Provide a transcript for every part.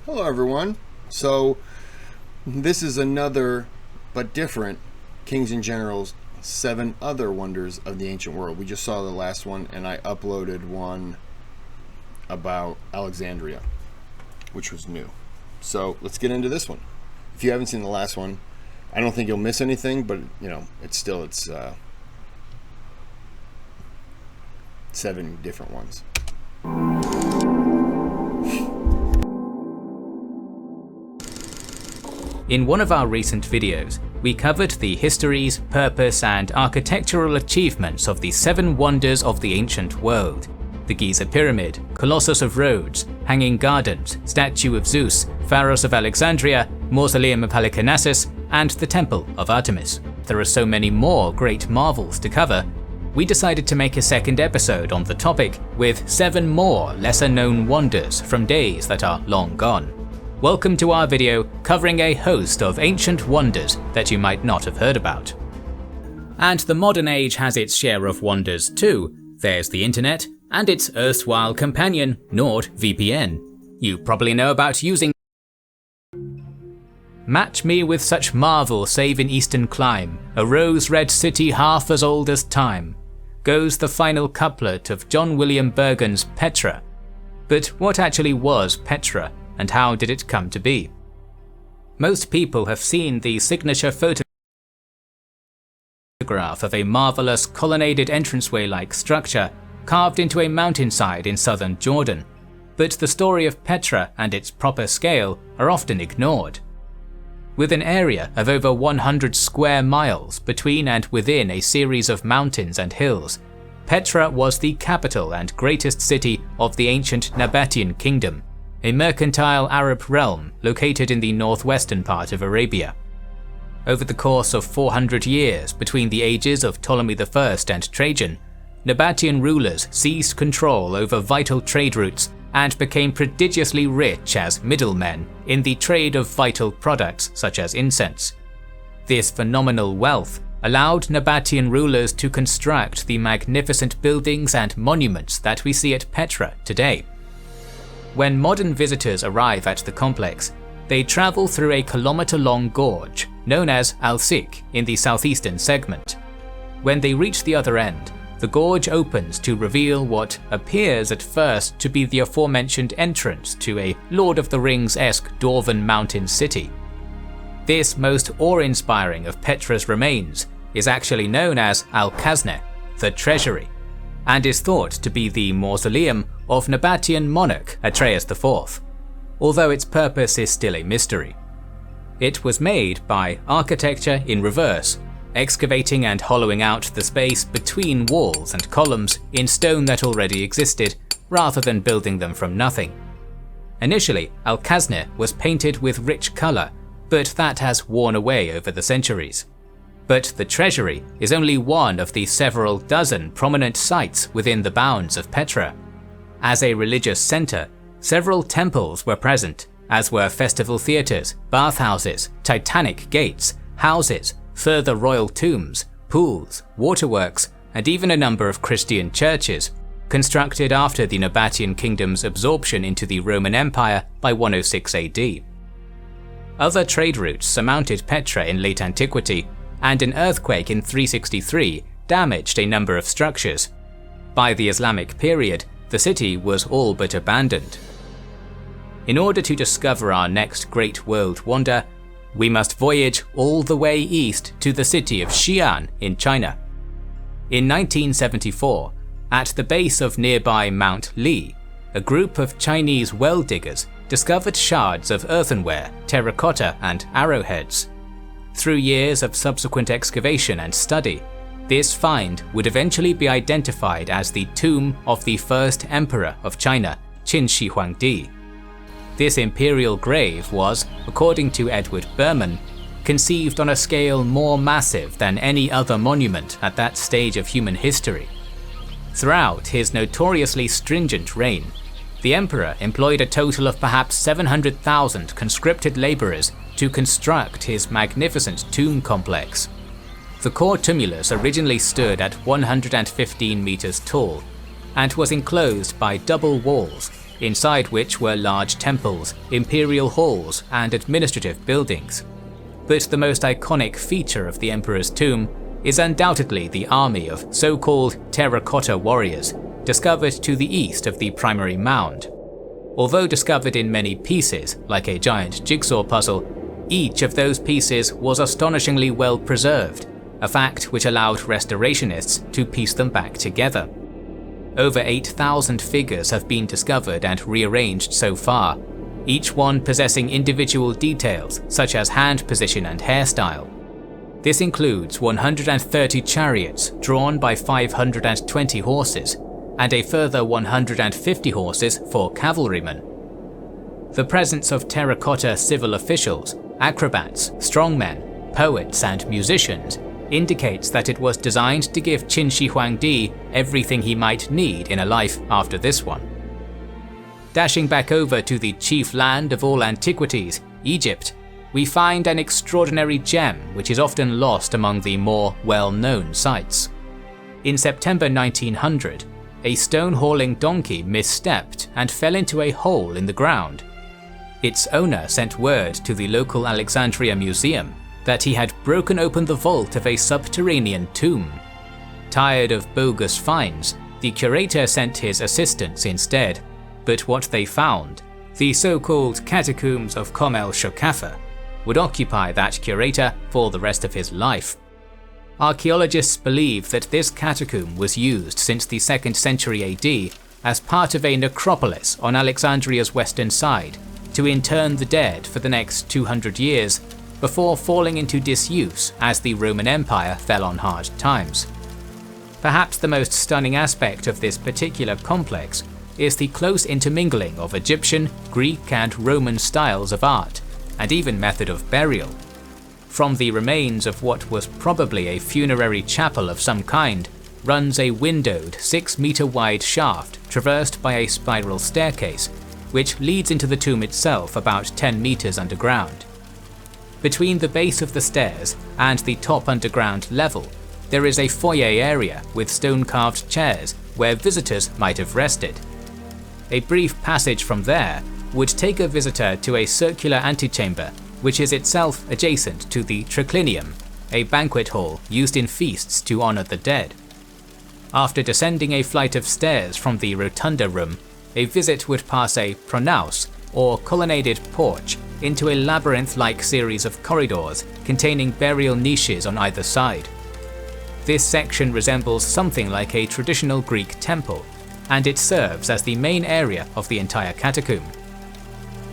Hello everyone. So this is another but different Kings and Generals 7 Other Wonders of the Ancient World. We just saw the last one and I uploaded one about Alexandria, which was new. So let's get into this one. If you haven't seen the last one, I don't think you'll miss anything, but it's 7 different ones. In one of our recent videos, we covered the histories, purpose and architectural achievements of the 7 wonders of the ancient world: the Giza Pyramid, Colossus of Rhodes, Hanging Gardens, Statue of Zeus, Pharos of Alexandria, Mausoleum of Halicarnassus, and the Temple of Artemis. There are so many more great marvels to cover, we decided to make a second episode on the topic with 7 more lesser-known wonders from days that are long gone. Welcome to our video covering a host of ancient wonders that you might not have heard about. And the modern age has its share of wonders too. There's the internet and its erstwhile companion, NordVPN. You probably know about using. Match me with such marvel save in eastern clime, a rose-red city half as old as time, goes the final couplet of John William Bergen's Petra. But what actually was Petra, and how did it come to be? Most people have seen the signature photograph of a marvelous colonnaded entranceway-like structure carved into a mountainside in southern Jordan, but the story of Petra and its proper scale are often ignored. With an area of over 100 square miles between and within a series of mountains and hills, Petra was the capital and greatest city of the ancient Nabatean kingdom, a mercantile Arab realm located in the northwestern part of Arabia. Over the course of 400 years between the ages of Ptolemy I and Trajan, Nabatean rulers seized control over vital trade routes and became prodigiously rich as middlemen in the trade of vital products such as incense. This phenomenal wealth allowed Nabatean rulers to construct the magnificent buildings and monuments that we see at Petra today. When modern visitors arrive at the complex, they travel through a kilometer-long gorge known as Al-Sik in the southeastern segment. When they reach the other end, the gorge opens to reveal what appears at first to be the aforementioned entrance to a Lord of the Rings-esque dwarven mountain city. This most awe-inspiring of Petra's remains is actually known as Al-Kazne, the Treasury, and is thought to be the mausoleum of Nabatean monarch Atreus IV, although its purpose is still a mystery. It was made by architecture in reverse, excavating and hollowing out the space between walls and columns in stone that already existed, rather than building them from nothing. Initially, Al-Kazne was painted with rich colour, but that has worn away over the centuries. But the treasury is only one of the several dozen prominent sites within the bounds of Petra. As a religious centre, several temples were present, as were festival theatres, bathhouses, titanic gates, houses, further royal tombs, pools, waterworks, and even a number of Christian churches, constructed after the Nabatean kingdom's absorption into the Roman Empire by 106 AD. Other trade routes surmounted Petra in late antiquity, and an earthquake in 363 damaged a number of structures. By the Islamic period, the city was all but abandoned. In order to discover our next great world wonder, we must voyage all the way east to the city of Xian in China. In 1974, at the base of nearby Mount Li, a group of Chinese well diggers discovered shards of earthenware, terracotta, and arrowheads. Through years of subsequent excavation and study, this find would eventually be identified as the tomb of the first emperor of China, Qin Shi Huangdi. This imperial grave was, according to Edward Berman, conceived on a scale more massive than any other monument at that stage of human history. Throughout his notoriously stringent reign, the emperor employed a total of perhaps 700,000 conscripted labourers to construct his magnificent tomb complex. The core tumulus originally stood at 115 meters tall and was enclosed by double walls inside which were large temples, imperial halls, and administrative buildings. But the most iconic feature of the emperor's tomb is undoubtedly the army of so-called terracotta warriors, discovered to the east of the primary mound. Although discovered in many pieces, like a giant jigsaw puzzle, each of those pieces was astonishingly well preserved, a fact which allowed restorationists to piece them back together. Over 8,000 figures have been discovered and rearranged so far, each one possessing individual details such as hand position and hairstyle. This includes 130 chariots drawn by 520 horses, and a further 150 horses for cavalrymen. The presence of terracotta civil officials, acrobats, strongmen, poets, and musicians indicates that it was designed to give Qin Shi Huangdi everything he might need in a life after this one. Dashing back over to the chief land of all antiquities, Egypt, we find an extraordinary gem which is often lost among the more well-known sites. In September 1900, a stone-hauling donkey misstepped and fell into a hole in the ground. Its owner sent word to the local Alexandria museum that he had broken open the vault of a subterranean tomb. Tired of bogus finds, the curator sent his assistants instead, but what they found, the so-called catacombs of Kom el-Shokafa, would occupy that curator for the rest of his life. Archaeologists believe that this catacomb was used since the 2nd century AD as part of a necropolis on Alexandria's western side to intern the dead for the next 200 years before falling into disuse as the Roman Empire fell on hard times. Perhaps the most stunning aspect of this particular complex is the close intermingling of Egyptian, Greek, and Roman styles of art, and even method of burial. From the remains of what was probably a funerary chapel of some kind runs a windowed 6-meter wide shaft traversed by a spiral staircase, which leads into the tomb itself about 10 meters underground. Between the base of the stairs and the top underground level, there is a foyer area with stone-carved chairs where visitors might have rested. A brief passage from there would take a visitor to a circular antechamber, which is itself adjacent to the triclinium, a banquet hall used in feasts to honor the dead. After descending a flight of stairs from the rotunda room, a visit would pass a pronaos, or colonnaded porch, into a labyrinth-like series of corridors containing burial niches on either side. This section resembles something like a traditional Greek temple, and it serves as the main area of the entire catacomb.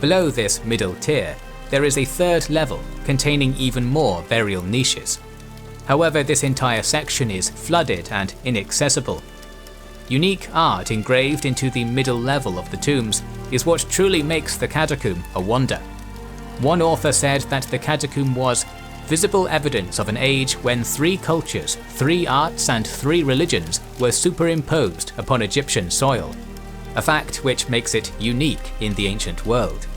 Below this middle tier, there is a third level containing even more burial niches. However, this entire section is flooded and inaccessible. Unique art engraved into the middle level of the tombs is what truly makes the catacomb a wonder. One author said that the catacomb was visible evidence of an age when 3 cultures, 3 arts, and 3 religions were superimposed upon Egyptian soil, a fact which makes it unique in the ancient world.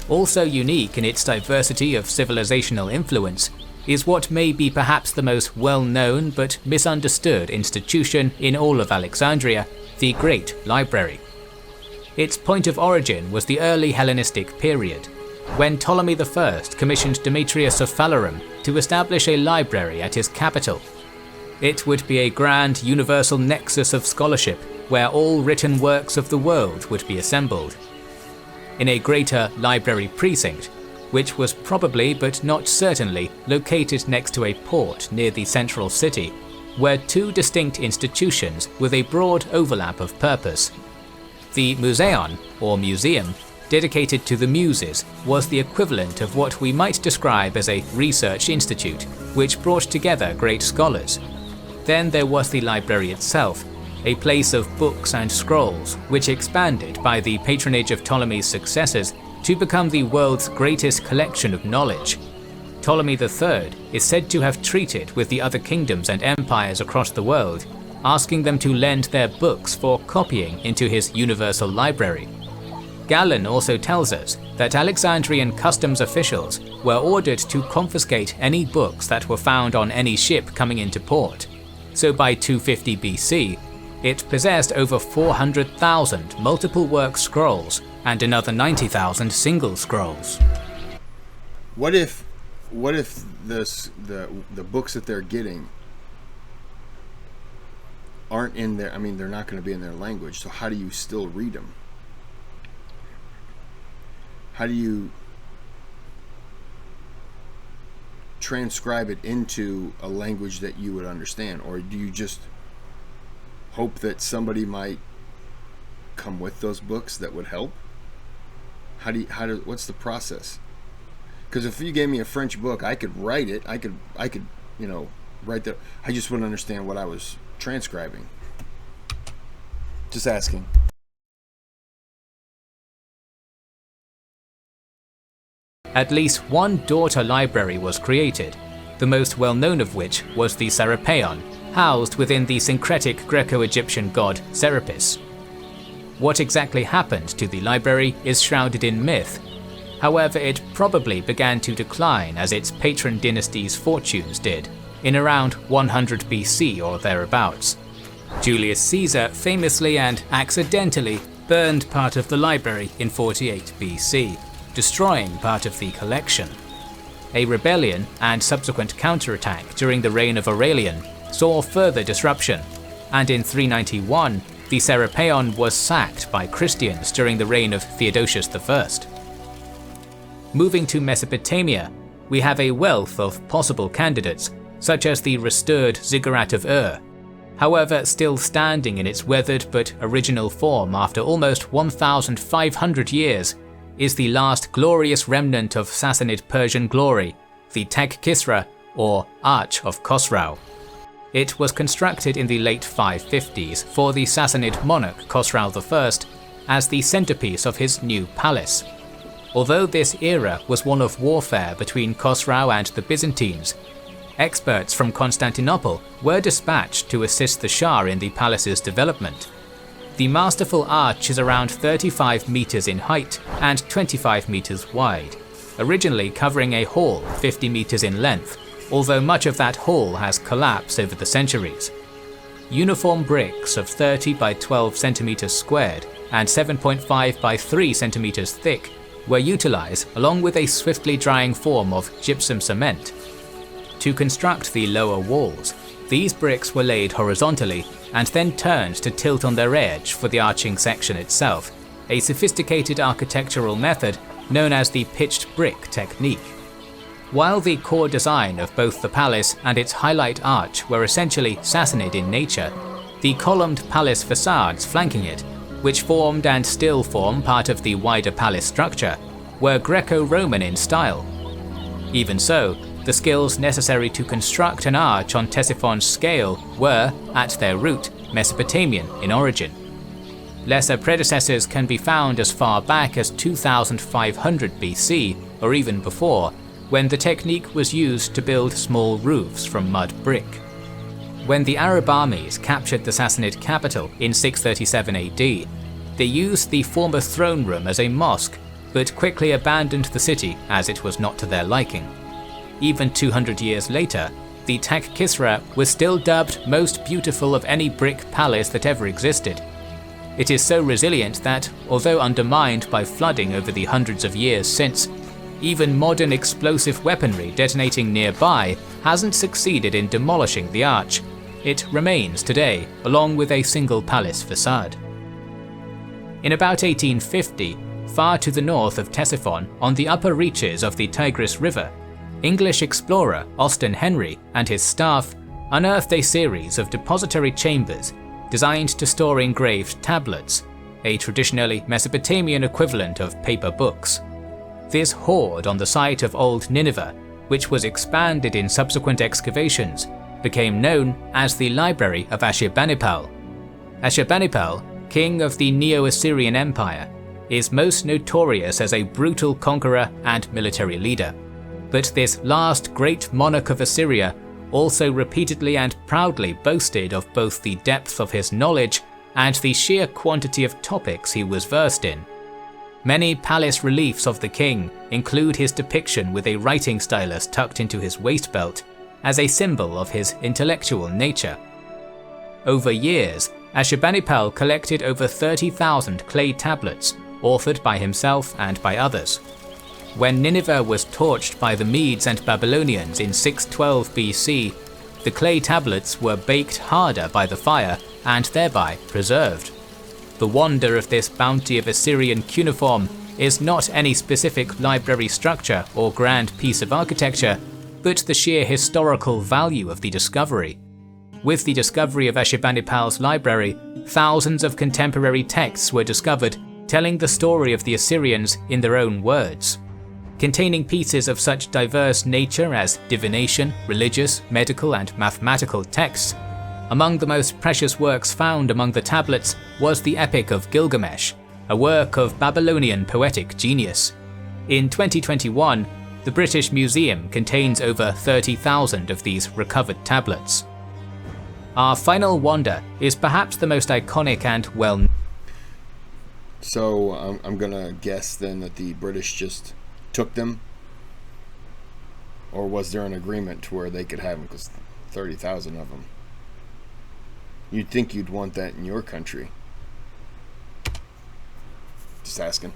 Also unique in its diversity of civilizational influence is what may be perhaps the most well-known but misunderstood institution in all of Alexandria, the Great Library. Its point of origin was the early Hellenistic period, when Ptolemy I commissioned Demetrius of Phalerum to establish a library at his capital. It would be a grand universal nexus of scholarship where all written works of the world would be assembled. In a greater library precinct, which was probably but not certainly located next to a port near the central city, were 2 distinct institutions with a broad overlap of purpose. The Museion, or museum, dedicated to the Muses, was the equivalent of what we might describe as a research institute, which brought together great scholars. Then there was the library itself, a place of books and scrolls, which expanded by the patronage of Ptolemy's successors to become the world's greatest collection of knowledge. Ptolemy III is said to have treated with the other kingdoms and empires across the world, asking them to lend their books for copying into his universal library. Galen also tells us that Alexandrian customs officials were ordered to confiscate any books that were found on any ship coming into port. So by 250 BC, It possessed over 400,000 multiple work scrolls and another 90,000 single scrolls. What if the books that they're getting aren't in their, I mean, they're not going to be in their language, so how do you still read them? How do you transcribe it into a language that you would understand? Or do you just hope that somebody might come with those books that would help? What's the process? Because if you gave me a French book, I could write it. I could, write that. I just wouldn't understand what I was transcribing. Just asking. At least one daughter library was created, the most well-known of which was the Serapeion, housed within the syncretic Greco-Egyptian god Serapis. What exactly happened to the library is shrouded in myth. However, it probably began to decline as its patron dynasty's fortunes did, in around 100 BC or thereabouts. Julius Caesar famously and accidentally burned part of the library in 48 BC, destroying part of the collection. A rebellion and subsequent counterattack during the reign of Aurelian saw further disruption, and in 391 the Serapeion was sacked by Christians during the reign of Theodosius I. Moving to Mesopotamia, we have a wealth of possible candidates, such as the restored Ziggurat of Ur. However, still standing in its weathered but original form after almost 1,500 years, is the last glorious remnant of Sassanid Persian glory, the Teg Kisra, or Arch of Khosrau. It was constructed in the late 550s for the Sassanid monarch Khosrau I as the centerpiece of his new palace. Although this era was one of warfare between Khosrau and the Byzantines, experts from Constantinople were dispatched to assist the Shah in the palace's development. The masterful arch is around 35 meters in height and 25 meters wide, originally covering a hall 50 meters in length, although much of that hall has collapsed over the centuries. Uniform bricks of 30 by 12 centimeters squared and 7.5 by 3 centimeters thick were utilized along with a swiftly drying form of gypsum cement. To construct the lower walls, these bricks were laid horizontally and then turned to tilt on their edge for the arching section itself, a sophisticated architectural method known as the pitched brick technique. While the core design of both the palace and its highlight arch were essentially Sassanid in nature, the columned palace facades flanking it, which formed and still form part of the wider palace structure, were Greco-Roman in style. Even so, the skills necessary to construct an arch on Ctesiphon's scale were, at their root, Mesopotamian in origin. Lesser predecessors can be found as far back as 2500 BC, or even before, when the technique was used to build small roofs from mud brick. When the Arab armies captured the Sassanid capital in 637 AD, they used the former throne room as a mosque, but quickly abandoned the city as it was not to their liking. Even 200 years later, the Teg Kisra was still dubbed most beautiful of any brick palace that ever existed. It is so resilient that, although undermined by flooding over the hundreds of years since, even modern explosive weaponry detonating nearby hasn't succeeded in demolishing the arch. It remains today, along with a single palace facade. In about 1850, far to the north of Ctesiphon, on the upper reaches of the Tigris River, English explorer Austen Henry and his staff unearthed a series of depository chambers designed to store engraved tablets, a traditionally Mesopotamian equivalent of paper books. This hoard on the site of Old Nineveh, which was expanded in subsequent excavations, became known as the Library of Ashurbanipal. Ashurbanipal, king of the Neo-Assyrian Empire, is most notorious as a brutal conqueror and military leader. But this last great monarch of Assyria also repeatedly and proudly boasted of both the depth of his knowledge and the sheer quantity of topics he was versed in. Many palace reliefs of the king include his depiction with a writing stylus tucked into his waist belt as a symbol of his intellectual nature. Over years, Ashurbanipal collected over 30,000 clay tablets, authored by himself and by others. When Nineveh was torched by the Medes and Babylonians in 612 BC, the clay tablets were baked harder by the fire and thereby preserved. The wonder of this bounty of Assyrian cuneiform is not any specific library structure or grand piece of architecture, but the sheer historical value of the discovery. With the discovery of Ashurbanipal's library, thousands of contemporary texts were discovered telling the story of the Assyrians in their own words. Containing pieces of such diverse nature as divination, religious, medical and mathematical texts, among the most precious works found among the tablets was the Epic of Gilgamesh, a work of Babylonian poetic genius. In 2021, the British Museum contains over 30,000 of these recovered tablets. Our final wonder is perhaps the most iconic and well-known. So I'm gonna guess then that the British just took them, or was there an agreement to where they could have them? Because 30,000 of them, you'd think you'd want that in your country. Just asking.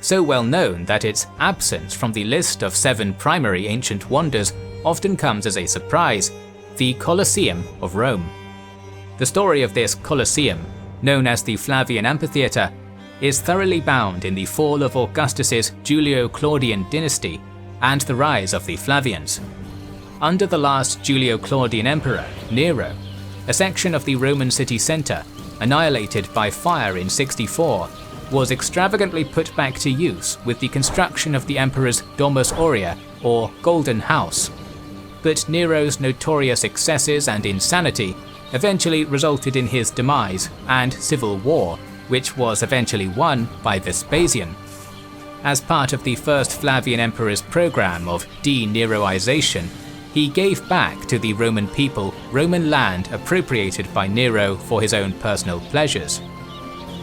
So well known that its absence from the list of 7 primary ancient wonders often comes as a surprise: the Colosseum of Rome. The story of this Colosseum, known as the Flavian Amphitheatre, is thoroughly bound in the fall of Augustus's Julio-Claudian dynasty and the rise of the Flavians. Under the last Julio-Claudian emperor, Nero, a section of the Roman city centre, annihilated by fire in 64, was extravagantly put back to use with the construction of the emperor's Domus Aurea, or Golden House. But Nero's notorious excesses and insanity eventually resulted in his demise and civil war, which was eventually won by Vespasian. As part of the first Flavian emperor's program of de-Neroization, he gave back to the Roman people Roman land appropriated by Nero for his own personal pleasures.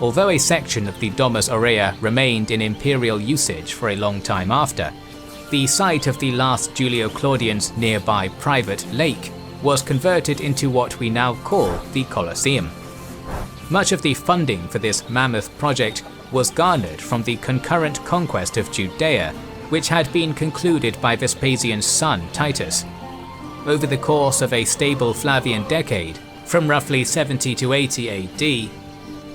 Although a section of the Domus Aurea remained in imperial usage for a long time after, the site of the last Julio-Claudian's nearby private lake was converted into what we now call the Colosseum. Much of the funding for this mammoth project was garnered from the concurrent conquest of Judea, which had been concluded by Vespasian's son Titus. Over the course of a stable Flavian decade, from roughly 70 to 80 AD,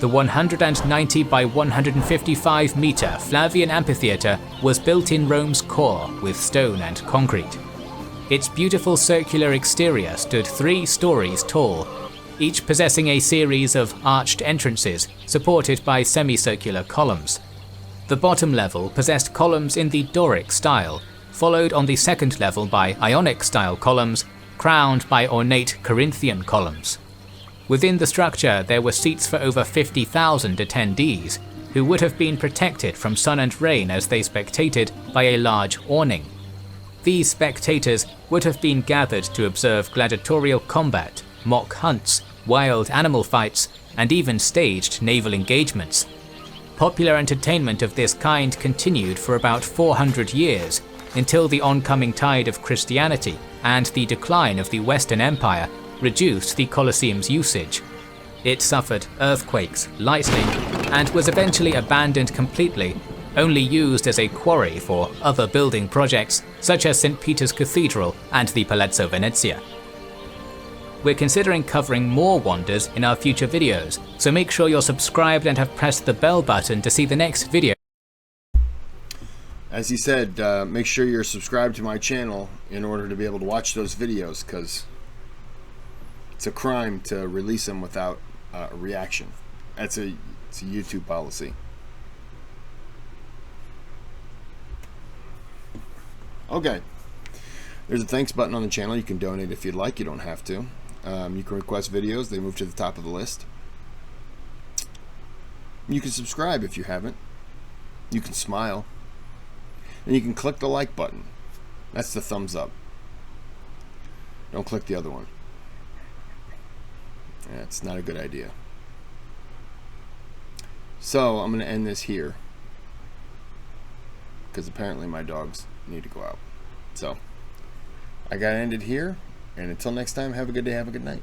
the 190 by 155 metre Flavian Amphitheatre was built in Rome's core with stone and concrete. Its beautiful circular exterior stood 3 stories tall, each possessing a series of arched entrances supported by semicircular columns. The bottom level possessed columns in the Doric style, followed on the second level by Ionic style columns, crowned by ornate Corinthian columns. Within the structure there were seats for over 50,000 attendees, who would have been protected from sun and rain as they spectated by a large awning. These spectators would have been gathered to observe gladiatorial combat, mock hunts, wild animal fights, and even staged naval engagements. Popular entertainment of this kind continued for about 400 years, until the oncoming tide of Christianity and the decline of the Western Empire reduced the Colosseum's usage. It suffered earthquakes, lightning, and was eventually abandoned completely, only used as a quarry for other building projects such as St. Peter's Cathedral and the Palazzo Venezia. We're considering covering more wonders in our future videos, so make sure you're subscribed and have pressed the bell button to see the next video. As he said, make sure you're subscribed to my channel in order to be able to watch those videos, because it's a crime to release them without a reaction. It's a YouTube policy. Okay. There's a thanks button on the channel. You can donate if you'd like. You don't have to. You can request videos. They move to the top of the list. You can subscribe if you haven't. You can smile. And you can click the like button. That's the thumbs up. Don't click the other one. It's not a good idea. So I'm going to end this here, because apparently my dogs need to go out. So I got to end it here, and until next time, have a good day, have a good night.